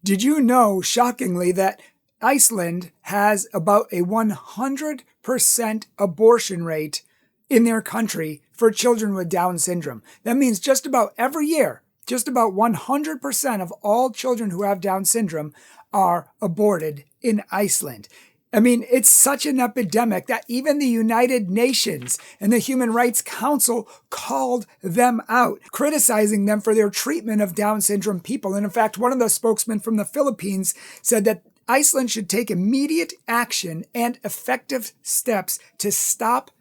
Did you know, shockingly, that Iceland has about a 100% abortion rate in their country for children with Down syndrome? That means just about every year, just about 100% of all children who have Down syndrome are aborted in Iceland. I mean, it's such an epidemic that even the United Nations and the Human Rights Council called them out, criticizing them for their treatment of Down syndrome people. And in fact, one of the spokesmen from the Philippines said that Iceland should take immediate action and effective steps to stop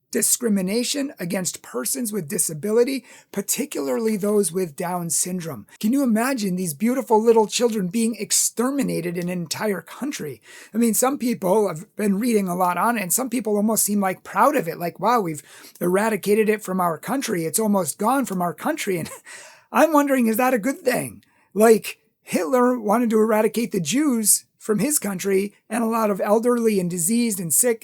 discrimination against persons with disability, particularly those with Down syndrome. Can you imagine these beautiful little children being exterminated in an entire country? I mean, some people have been reading a lot on it, and some people almost seem like proud of it, like, wow, we've eradicated it from our country. It's almost gone from our country. And I'm wondering, is that a good thing? Like, Hitler wanted to eradicate the Jews from his country and a lot of elderly and diseased and sick,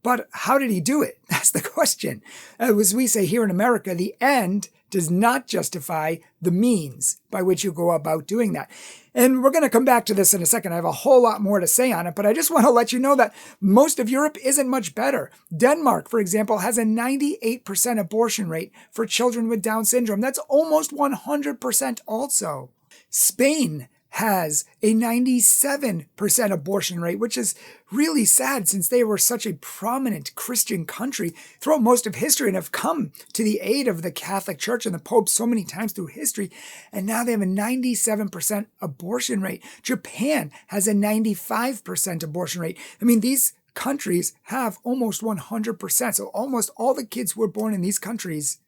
but how did he do it? That's the question. As we say here in America, the end does not justify the means by which you go about doing that. And we're going to come back to this in a second. I have a whole lot more to say on it, but I just want to let you know that most of Europe isn't much better. Denmark, for example, has a 98% abortion rate for children with Down syndrome. That's almost 100% also. Spain has a 97% abortion rate, which is really sad since they were such a prominent Christian country throughout most of history and have come to the aid of the Catholic Church and the Pope so many times through history. And now they have a 97% abortion rate. Japan has a 95% abortion rate. I mean, these countries have almost 100%. So almost all the kids who were born in these countries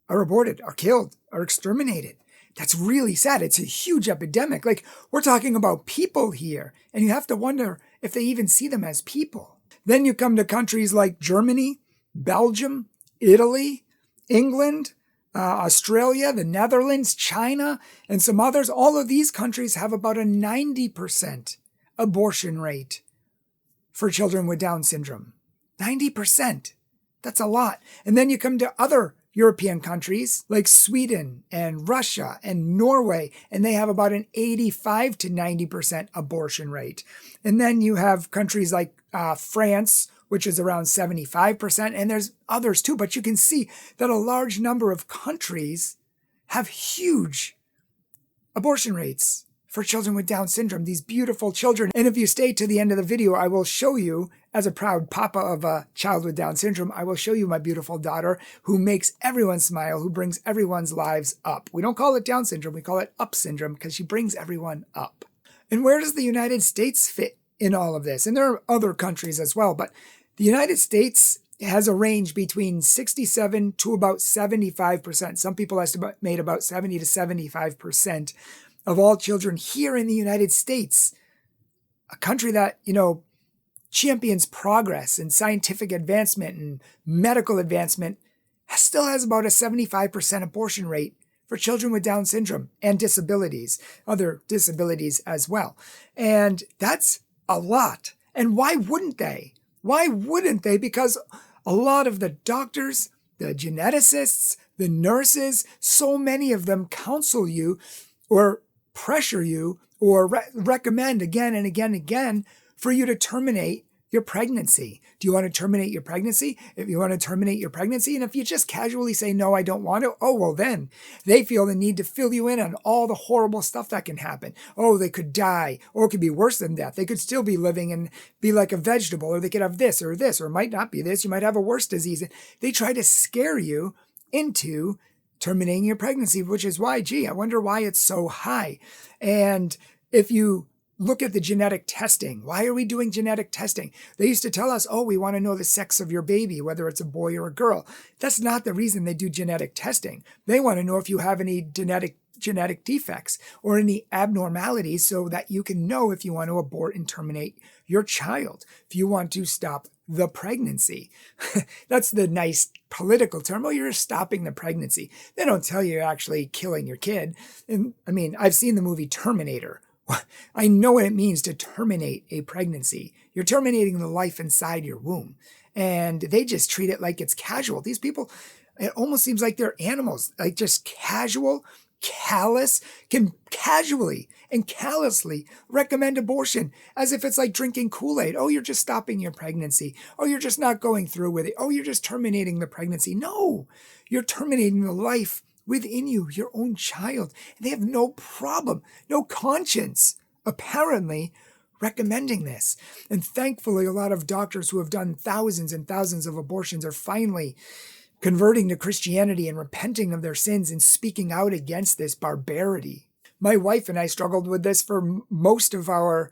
are aborted, are killed, are exterminated. That's really sad. It's a huge epidemic. Like, we're talking about people here, and you have to wonder if they even see them as people. Then you come to countries like Germany, Belgium, Italy, England, Australia, the Netherlands, China, and some others. All of these countries have about a 90% abortion rate for children with Down syndrome. 90%. That's a lot. And then you come to other European countries like Sweden and Russia and Norway, and they have about an 85 to 90% abortion rate. And then you have countries like France, which is around 75%, and there's others too, but you can see that a large number of countries have huge abortion rates for children with Down syndrome, these beautiful children. And if you stay to the end of the video, I will show you, as a proud papa of a child with Down syndrome, I will show you my beautiful daughter who makes everyone smile, who brings everyone's lives up. We don't call it Down syndrome, we call it up syndrome because she brings everyone up. And where does the United States fit in all of this? And there are other countries as well, but the United States has a range between 67 to about 75%. Some people estimate about 70 to 75% of all children here in the United States, a country that, champions progress and scientific advancement and medical advancement, still has about a 75% abortion rate for children with Down syndrome and disabilities, other disabilities as well. And that's a lot. And why wouldn't they? Why wouldn't they? Because a lot of the doctors, the geneticists, the nurses, so many of them counsel you or pressure you or recommend again and again and again for you to terminate your pregnancy. Do you want to terminate your pregnancy? If you want to terminate your pregnancy, and if you just casually say, no, I don't want to, oh, well, then they feel the need to fill you in on all the horrible stuff that can happen. Oh, they could die, or it could be worse than death. They could still be living and be like a vegetable, or they could have this, or it might not be this. You might have a worse disease. They try to scare you into terminating your pregnancy, which is why, I wonder why it's so high. And if you look at the genetic testing, why are we doing genetic testing? They used to tell us, oh, we want to know the sex of your baby, whether it's a boy or a girl. That's not the reason they do genetic testing. They want to know if you have any genetic defects or any abnormalities so that you can know if you want to abort and terminate your child, if you want to stop the pregnancy. That's the nice political term. Oh, you're stopping the pregnancy. They don't tell you you're actually killing your kid. And I mean, I've seen the movie Terminator. I know what it means to terminate a pregnancy. You're terminating the life inside your womb. And they just treat it like it's casual. These people, it almost seems like they're animals, like just casual can casually and callously recommend abortion as if it's like drinking Kool-Aid. Oh, you're just stopping your pregnancy. Oh, you're just not going through with it. Oh, you're just terminating the pregnancy. No, you're terminating the life within you, your own child. And they have no problem, no conscience, apparently, recommending this. And thankfully, a lot of doctors who have done thousands and thousands of abortions are finally converting to Christianity and repenting of their sins and speaking out against this barbarity. My wife and I struggled with this for most of our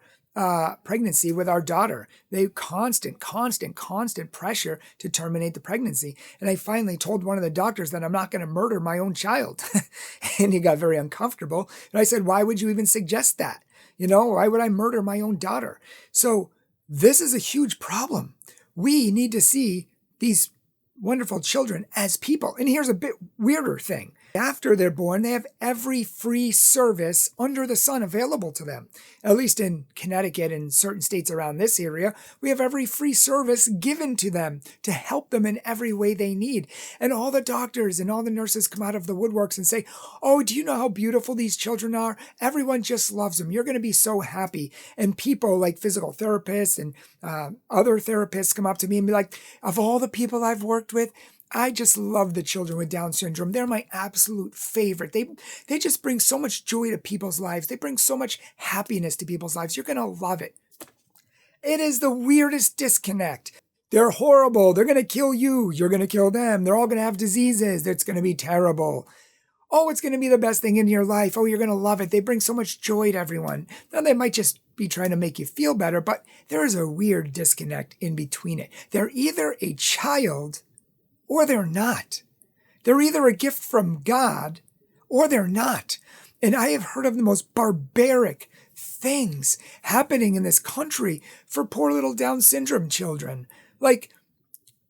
pregnancy with our daughter. They constant pressure to terminate the pregnancy. And I finally told one of the doctors that I'm not going to murder my own child. And he got very uncomfortable. And I said, why would you even suggest that? Why would I murder my own daughter? So this is a huge problem. We need to see these wonderful children as people. And here's a bit weirder thing. After they're born, they have every free service under the sun available to them. At least in Connecticut and certain states around this area, we have every free service given to them to help them in every way they need. And all the doctors and all the nurses come out of the woodworks and say, oh, do you know how beautiful these children are? Everyone just loves them. You're going to be so happy. And people like physical therapists and other therapists come up to me and be like, of all the people I've worked with, I just love the children with Down syndrome. They're my absolute favorite. They just bring so much joy to people's lives. They bring so much happiness to people's lives. You're going to love it. It is the weirdest disconnect. They're horrible. They're going to kill you. You're going to kill them. They're all going to have diseases. It's going to be terrible. Oh, it's going to be the best thing in your life. Oh, you're going to love it. They bring so much joy to everyone. Now, they might just be trying to make you feel better, but there is a weird disconnect in between it. They're either a child or they're not. They're either a gift from God or they're not. And I have heard of the most barbaric things happening in this country for poor little Down syndrome children. Like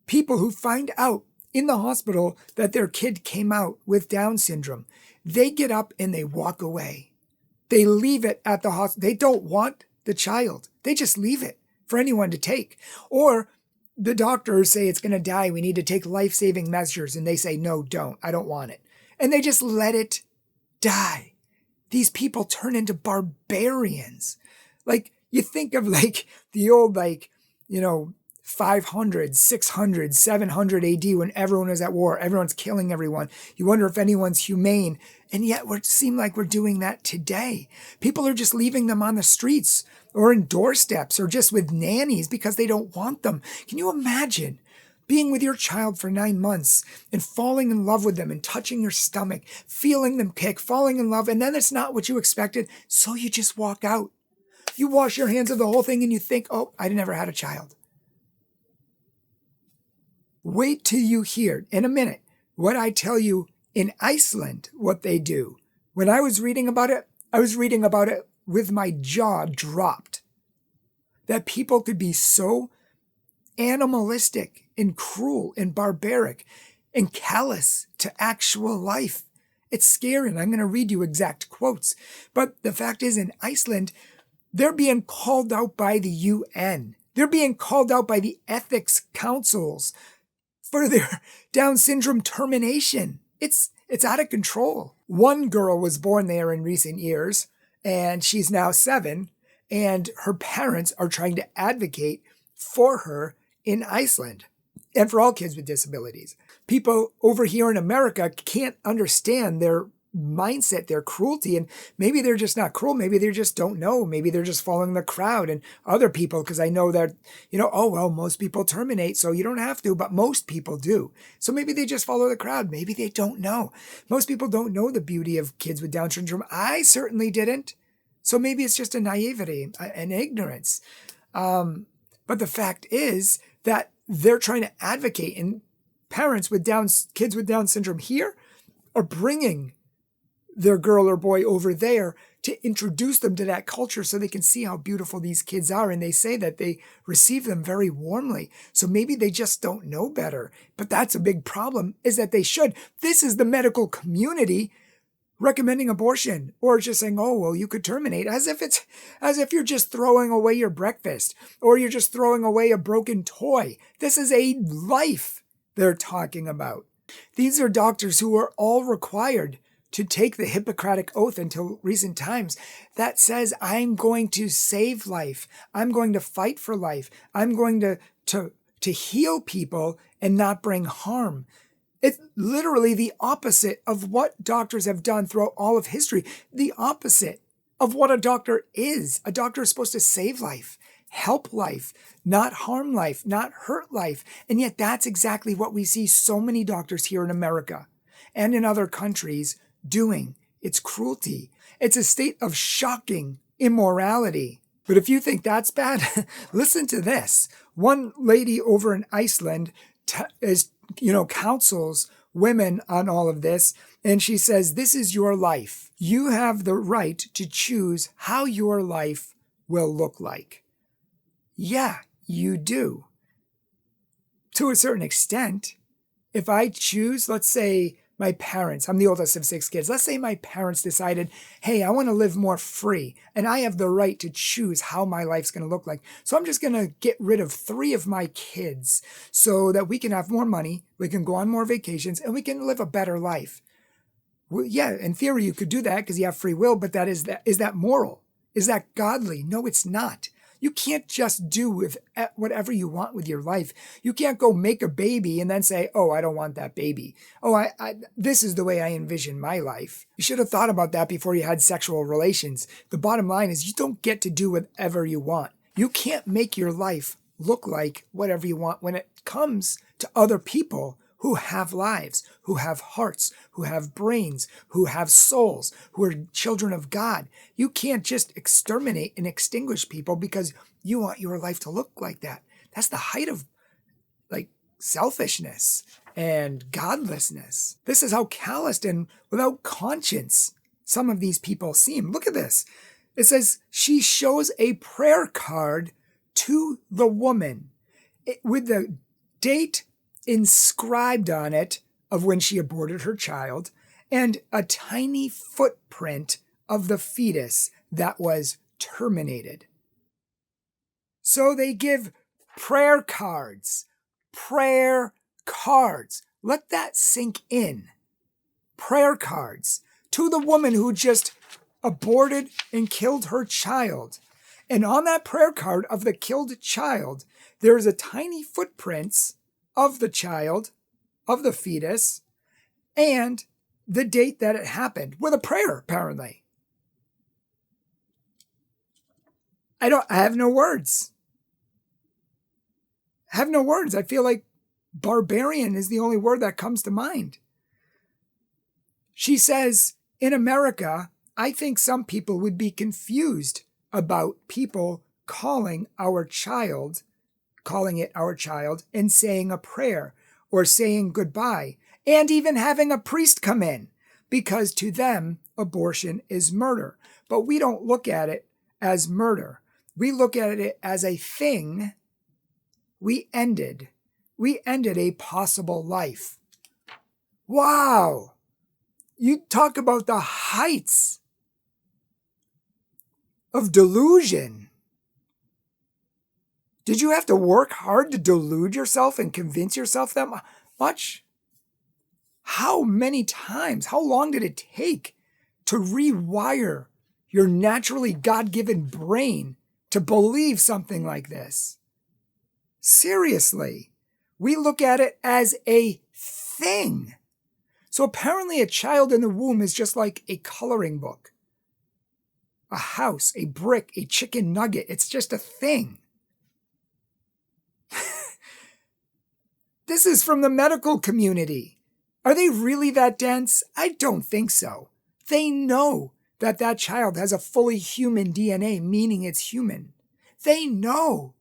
people who find out in the hospital that their kid came out with Down syndrome. They get up and they walk away. They leave it at the hospital. They don't want the child. They just leave it for anyone to take. Or the doctors say it's going to die. We need to take life-saving measures. And they say, no, don't. I don't want it. And they just let it die. These people turn into barbarians. Like you think of like the old 500, 600, 700 AD when everyone was at war. Everyone's killing everyone. You wonder if anyone's humane. And yet it seems like we're doing that today. People are just leaving them on the streets or in doorsteps or just with nannies because they don't want them. Can you imagine being with your child for 9 months and falling in love with them and touching your stomach, feeling them kick, falling in love, and then it's not what you expected, so you just walk out. You wash your hands of the whole thing and you think, oh, I never had a child. Wait till you hear in a minute what I tell you in Iceland, what they do. When I was reading about it, with my jaw dropped. That people could be so animalistic and cruel and barbaric and callous to actual life. It's scary, and I'm going to read you exact quotes. But the fact is, in Iceland, they're being called out by the UN. They're being called out by the ethics councils for their Down syndrome termination. It's out of control. One girl was born there in recent years, and she's now 7, and her parents are trying to advocate for her in Iceland and for all kids with disabilities. People over here in America can't understand their mindset, their cruelty, and maybe they're just not cruel. Maybe they just don't know. Maybe they're just following the crowd and other people, because I know that, most people terminate, so you don't have to, but most people do. So maybe they just follow the crowd. Maybe they don't know. Most people don't know the beauty of kids with Down syndrome. I certainly didn't. So maybe it's just a naivety, an ignorance. But the fact is that they're trying to advocate, and parents with kids with Down syndrome here are bringing their girl or boy over there to introduce them to that culture so they can see how beautiful these kids are. And they say that they receive them very warmly. So maybe they just don't know better. But that's a big problem, is that they should. This is the medical community recommending abortion, or just saying, oh, well, you could terminate, as if you're just throwing away your breakfast or you're just throwing away a broken toy. This is a life they're talking about. These are doctors who are all required to take the Hippocratic Oath until recent times that says, I'm going to save life. I'm going to fight for life. I'm going to heal people and not bring harm. It's literally the opposite of what doctors have done throughout all of history. The opposite of what a doctor is. A doctor is supposed to save life, help life, not harm life, not hurt life. And yet that's exactly what we see so many doctors here in America and in other countries doing. It's cruelty. It's a state of shocking immorality. But if you think that's bad, listen to this. One lady over in Iceland counsels women on all of this, and she says, this is your life. You have the right to choose how your life will look like. Yeah, you do. To a certain extent, if I choose, let's say my parents, I'm the oldest of 6 kids. Let's say my parents decided, hey, I want to live more free, and I have the right to choose how my life's going to look like. So I'm just going to get rid of 3 of my kids so that we can have more money, we can go on more vacations, and we can live a better life. Well, yeah, in theory, you could do that because you have free will, but is that moral? Is that godly? No, it's not. You can't just do with whatever you want with your life. You can't go make a baby and then say, oh, I don't want that baby. Oh, this is the way I envision my life. You should have thought about that before you had sexual relations. The bottom line is you don't get to do whatever you want. You can't make your life look like whatever you want when it comes to other people who have lives, who have hearts, who have brains, who have souls, who are children of God. You can't just exterminate and extinguish people because you want your life to look like that. That's the height of selfishness and godlessness. This is how calloused and without conscience some of these people seem. Look at this. It says she shows a prayer card to the woman with the date inscribed on it of when she aborted her child and a tiny footprint of the fetus that was terminated. So they give prayer cards. Prayer cards. Let that sink in. Prayer cards to the woman who just aborted and killed her child. And on that prayer card of the killed child, there is a tiny footprints of the child, of the fetus, and the date that it happened, with a prayer, apparently. I have no words. I have no words. I feel like barbarian is the only word that comes to mind. She says, in America, I think some people would be confused about people calling it our child, and saying a prayer or saying goodbye, and even having a priest come in, because to them, abortion is murder. But we don't look at it as murder. We look at it as a thing we ended. We ended a possible life. Wow! You talk about the heights of delusion. Did you have to work hard to delude yourself and convince yourself that much? How many times? How long did it take to rewire your naturally God-given brain to believe something like this? Seriously, we look at it as a thing. So apparently a child in the womb is just like a coloring book, a house, a brick, a chicken nugget. It's just a thing. This is from the medical community. Are they really that dense? I don't think so. They know that that child has a fully human DNA, meaning it's human. They know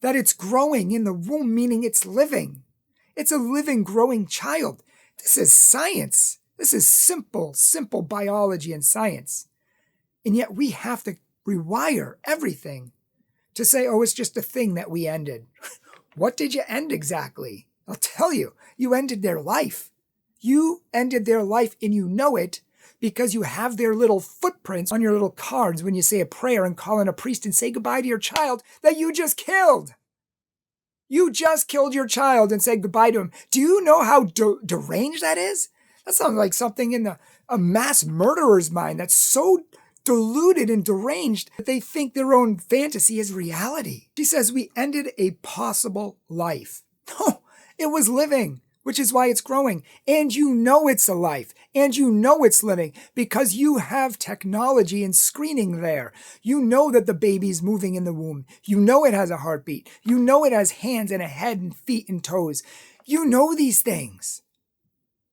that it's growing in the womb, meaning it's living. It's a living, growing child. This is science. This is simple biology and science. And yet we have to rewire everything to say, oh, it's just a thing that we ended. What did you end exactly? I'll tell you, you ended their life. You ended their life, and you know it because you have their little footprints on your little cards when you say a prayer and call in a priest and say goodbye to your child that you just killed. You just killed your child and said goodbye to him. Do you know how deranged that is? That sounds like something in a mass murderer's mind that's so deluded and deranged that they think their own fantasy is reality. She says we ended a possible life. No, it was living, which is why it's growing. And you know it's a life. And you know it's living because you have technology and screening there. You know that the baby's moving in the womb. You know it has a heartbeat. You know it has hands and a head and feet and toes. You know these things.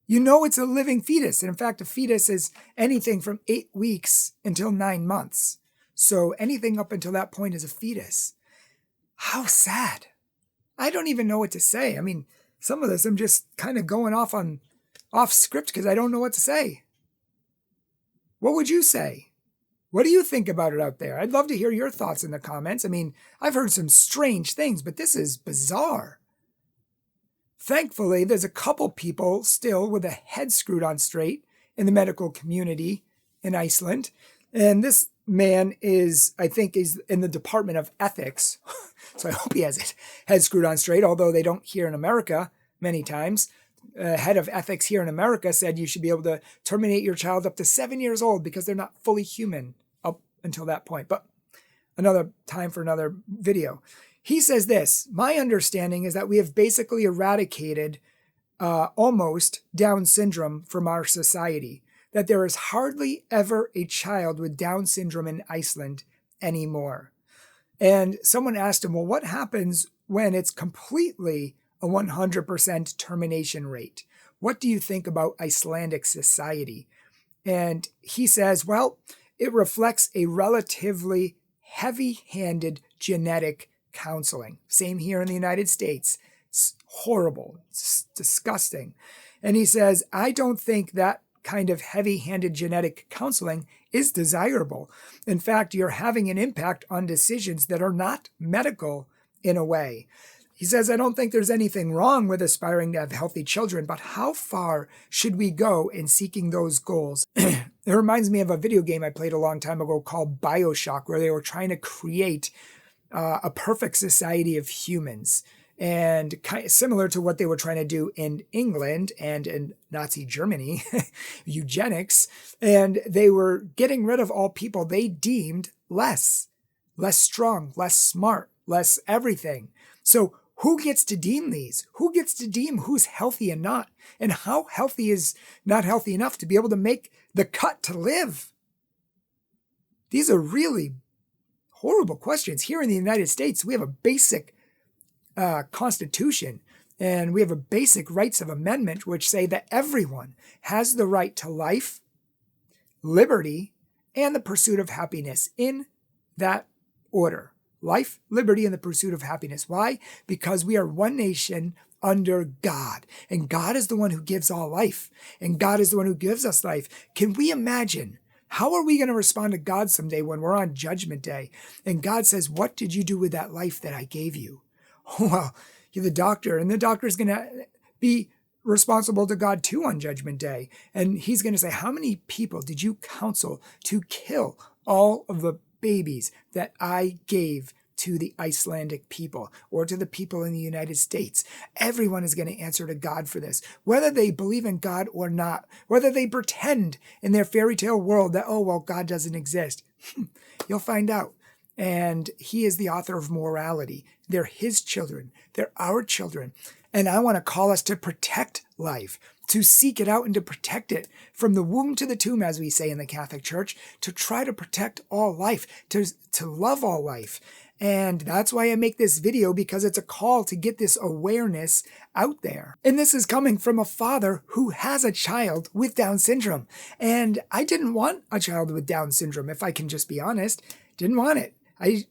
You know it's a living fetus. And in fact, a fetus is anything from 8 weeks until 9 months. So anything up until that point is a fetus. How sad. I don't even know what to say. I mean, some of this I'm just kind of going off script because I don't know what to say. What would you say? What do you think about it out there? I'd love to hear your thoughts in the comments. I mean, I've heard some strange things, but this is bizarre. Thankfully, there's a couple people still with a head screwed on straight in the medical community in Iceland. And this man I think is in the Department of Ethics. So I hope he has his head screwed on straight, although they don't here in America many times. Head of ethics here in America said you should be able to terminate your child up to 7 years old because they're not fully human up until that point. But another time for another video. He says this, my understanding is that we have basically eradicated almost Down syndrome from our society, that there is hardly ever a child with Down syndrome in Iceland anymore. And someone asked him, well, what happens when it's completely a 100% termination rate? What do you think about Icelandic society? And he says, well, it reflects a relatively heavy-handed genetic counseling. Same here in the United States. It's horrible. It's disgusting. And he says, I don't think that kind of heavy-handed genetic counseling is desirable. In fact, you're having an impact on decisions that are not medical in a way. He says, I don't think there's anything wrong with aspiring to have healthy children, but how far should we go in seeking those goals? It reminds me of a video game I played a long time ago called BioShock, where they were trying to create a perfect society of humans, and similar to what they were trying to do in England and in Nazi Germany, eugenics, and they were getting rid of all people they deemed less strong, less smart, less everything. So who gets to deem these? Who gets to deem who's healthy and not? And how healthy is not healthy enough to be able to make the cut to live? These are really horrible questions. Here in the United States, we have a basic constitution, and we have a basic rights of amendment, which say that everyone has the right to life, liberty, and the pursuit of happiness in that order. Life, liberty, and the pursuit of happiness. Why? Because we are one nation under God, and God is the one who gives all life, and God is the one who gives us life. Can we imagine? How are we going to respond to God someday when we're on Judgment Day? And God says, what did you do with that life that I gave you? Well, you're the doctor, and the doctor is going to be responsible to God too on Judgment Day. And he's going to say, how many people did you counsel to kill all of the babies that I gave to the Icelandic people or to the people in the United States? Everyone is going to answer to God for this, whether they believe in God or not, whether they pretend in their fairy tale world that, oh, well, God doesn't exist. You'll find out. And he is the author of morality. They're his children. They're our children. And I want to call us to protect life, to seek it out and to protect it from the womb to the tomb, as we say in the Catholic Church, to try to protect all life, to love all life. And that's why I make this video, because it's a call to get this awareness out there. And this is coming from a father who has a child with Down syndrome. And I didn't want a child with Down syndrome, if I can just be honest. Didn't want it.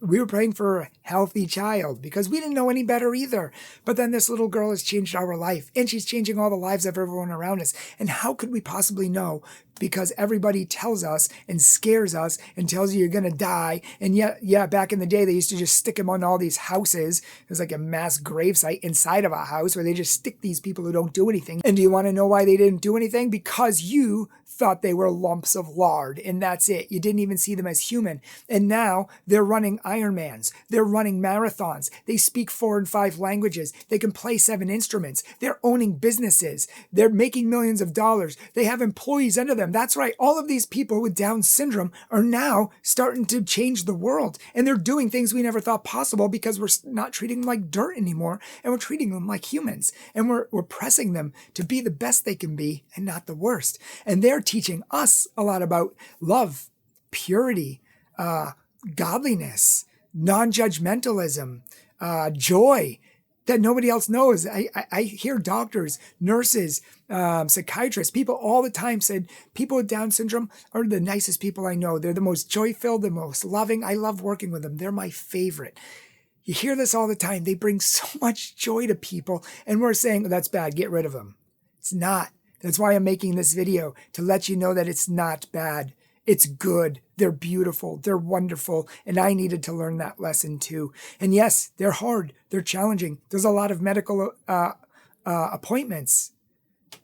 We were praying for a healthy child because we didn't know any better either. But then this little girl has changed our life, and she's changing all the lives of everyone around us. And how could we possibly know? Because everybody tells us and scares us and tells you you're going to die. And yet, back in the day, they used to just stick them on all these houses. It was like a mass gravesite inside of a house where they just stick these people who don't do anything. And do you want to know why they didn't do anything? Because you thought they were lumps of lard, and that's it. You didn't even see them as human. And now they're running running Ironmans. They're running marathons. They speak 4 and 5 languages. They can play 7 instruments. They're owning businesses. They're making millions of dollars. They have employees under them. That's right. All of these people with Down syndrome are now starting to change the world. And they're doing things we never thought possible because we're not treating them like dirt anymore. And we're treating them like humans. And we're pressing them to be the best they can be and not the worst. And they're teaching us a lot about love, purity, godliness, non-judgmentalism, joy that nobody else knows. I hear doctors, nurses, psychiatrists, people all the time said people with Down syndrome are the nicest people I know. They're the most joy-filled, the most loving. I love working with them. They're my favorite. You hear this all the time. They bring so much joy to people, and we're saying, oh, that's bad, get rid of them. It's not. That's why I'm making this video, to let you know that it's not bad. It's good. They're beautiful. They're wonderful. And I needed to learn that lesson too. And yes, they're hard. They're challenging. There's a lot of medical appointments.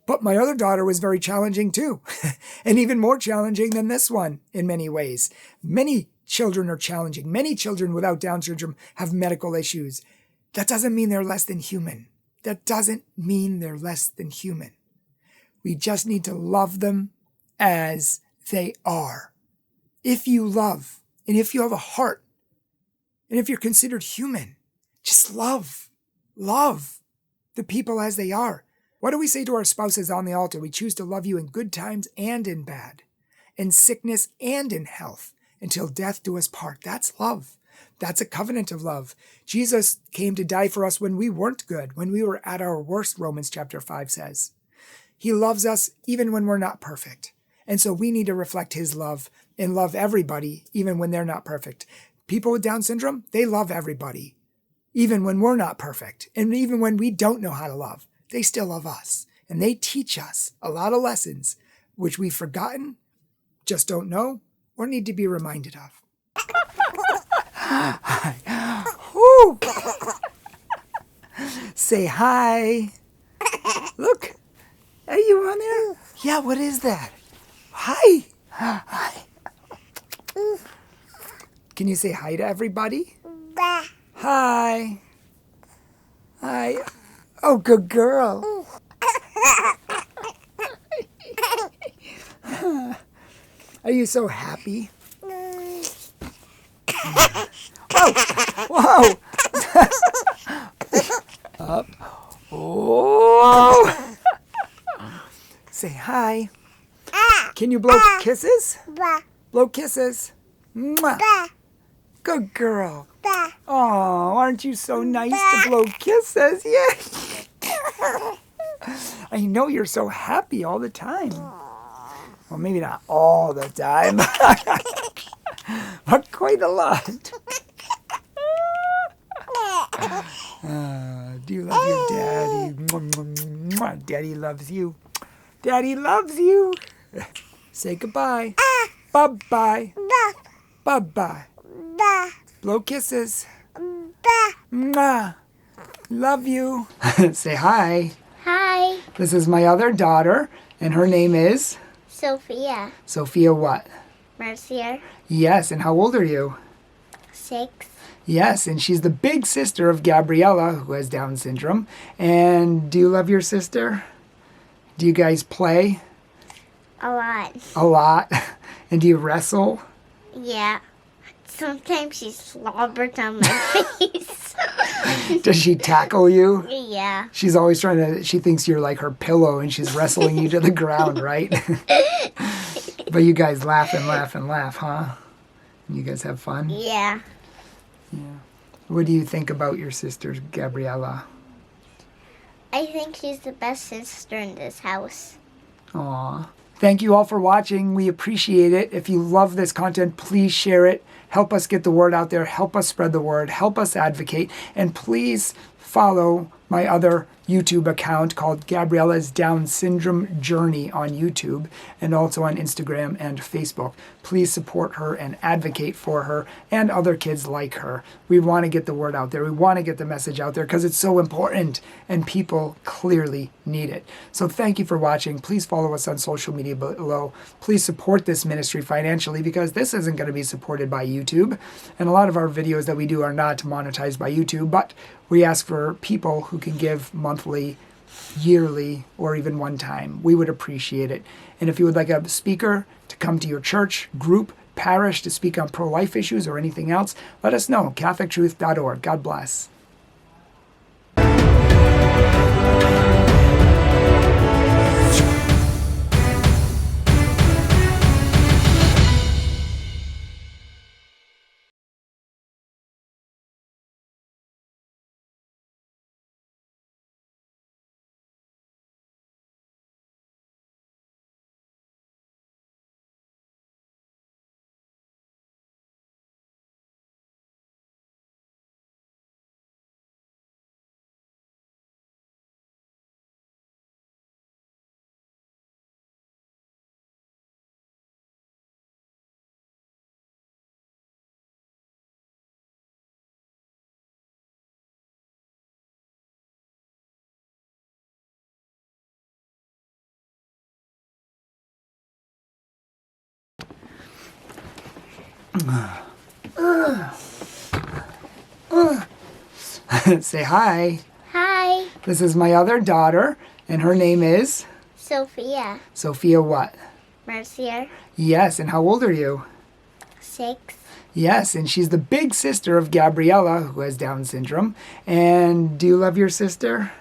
But my other daughter was very challenging too. And even more challenging than this one in many ways. Many children are challenging. Many children without Down syndrome have medical issues. That doesn't mean they're less than human. That doesn't mean they're less than human. We just need to love them as they are. If you love, and if you have a heart, and if you're considered human, just love the people as they are. What do we say to our spouses on the altar? We choose to love you in good times and in bad, in sickness and in health, until death do us part. That's love. That's a covenant of love. Jesus came to die for us when we weren't good, when we were at our worst, Romans chapter 5 says. He loves us even when we're not perfect. And so we need to reflect his love and love everybody, even when they're not perfect. People with Down syndrome, they love everybody, even when we're not perfect. And even when we don't know how to love, they still love us. And they teach us a lot of lessons, which we've forgotten, just don't know, or need to be reminded of. Woo. Say hi. Look, are you on there? Yeah, what is that? Hi. Hi. Can you say hi to everybody? Hi. Hi. Oh, good girl. Are you so happy? Whoa. Up. Whoa. Say hi. Can you blow kisses? Blow kisses. Mwah. Good girl. Oh, aren't you so nice to blow kisses? Yeah. I know you're so happy all the time. Well, maybe not all the time, but quite a lot. Do you love your daddy? Daddy loves you. Daddy loves you. Say goodbye. Bye-bye. Bye-bye. Blow kisses. Mwah. Love you. Say hi. Hi. This is my other daughter, and her name is? Sophia. Sophia what? Mercier. Yes, and how old are you? 6. Yes, and she's the big sister of Gabriella, who has Down syndrome. And do you love your sister? Do you guys play? A lot. A lot? And do you wrestle? Yeah. Sometimes she slobbers on my face. Does she tackle you? Yeah. She's always she thinks you're like her pillow and she's wrestling you to the ground, right? But you guys laugh and laugh and laugh, huh? You guys have fun? Yeah. Yeah. What do you think about your sister, Gabriella? I think she's the best sister in this house. Aw. Thank you all for watching. We appreciate it. If you love this content, please share it. Help us get the word out there. Help us spread the word. Help us advocate. And please follow my other YouTube account called Gabriella's Down Syndrome Journey on YouTube and also on Instagram and Facebook. Please support her and advocate for her and other kids like her. We want to get the word out there. We want to get the message out there because it's so important and people clearly need it. So thank you for watching. Please follow us on social media below. Please support this ministry financially because this isn't going to be supported by YouTube. And a lot of our videos that we do are not monetized by YouTube, but we ask for people who can give monthly, yearly, or even one time. We would appreciate it. And if you would like a speaker to come to your church, group, parish to speak on pro-life issues or anything else, let us know. CatholicTruth.org. God bless. Say hi. Hi, This is my other daughter, and her name is Sophia. Sophia what? Mercier. Yes, and how old are you? 6. Yes, and she's the big sister of Gabriella, who has Down syndrome. And do you love your sister?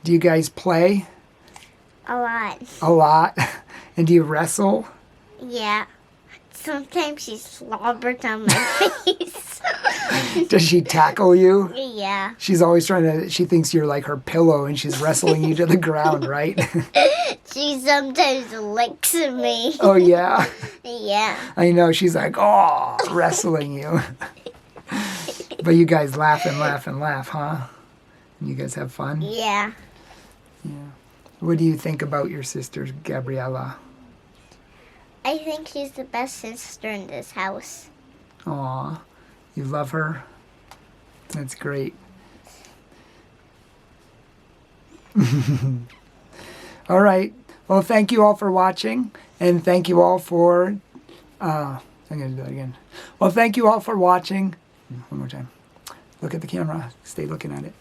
Do you guys play? A lot. A lot. And do you wrestle? Yeah. Sometimes she slobbers on my face. Does she tackle you? Yeah. She's always she thinks you're like her pillow and she's wrestling you to the ground, right? She sometimes licks me. Oh, yeah. Yeah. I know. She's like, oh, wrestling you. But you guys laugh and laugh and laugh, huh? You guys have fun? Yeah. Yeah. What do you think about your sister, Gabriella? I think she's the best sister in this house. Aw, you love her? That's great. All right. Well, thank you all for watching, and thank you all for... I'm going to do that again. Well, thank you all for watching. One more time. Look at the camera. Stay looking at it.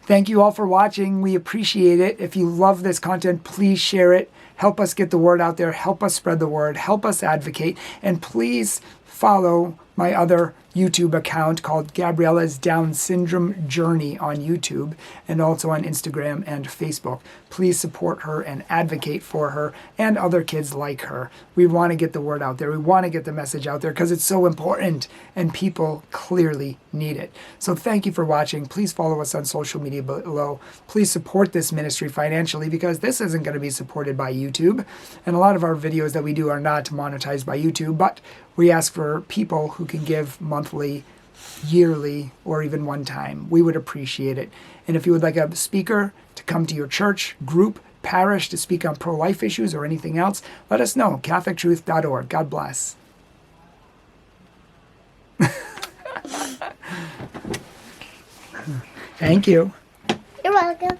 Thank you all for watching. We appreciate it. If you love this content, please share it. Help us get the word out there. Help us spread the word. Help us advocate. And please follow my other YouTube account called Gabriella's Down Syndrome Journey on YouTube and also on Instagram and Facebook. Please support her and advocate for her and other kids like her. We want to get the word out there. We want to get the message out there because it's so important and people clearly need it. So thank you for watching. Please follow us on social media below. Please support this ministry financially because this isn't going to be supported by YouTube. And a lot of our videos that we do are not monetized by YouTube, but we ask for people who can give monthly, yearly, or even one time. We would appreciate it. And if you would like a speaker to come to your church, group, parish to speak on pro-life issues or anything else, let us know. CatholicTruth.org. God bless. Thank you. You're welcome.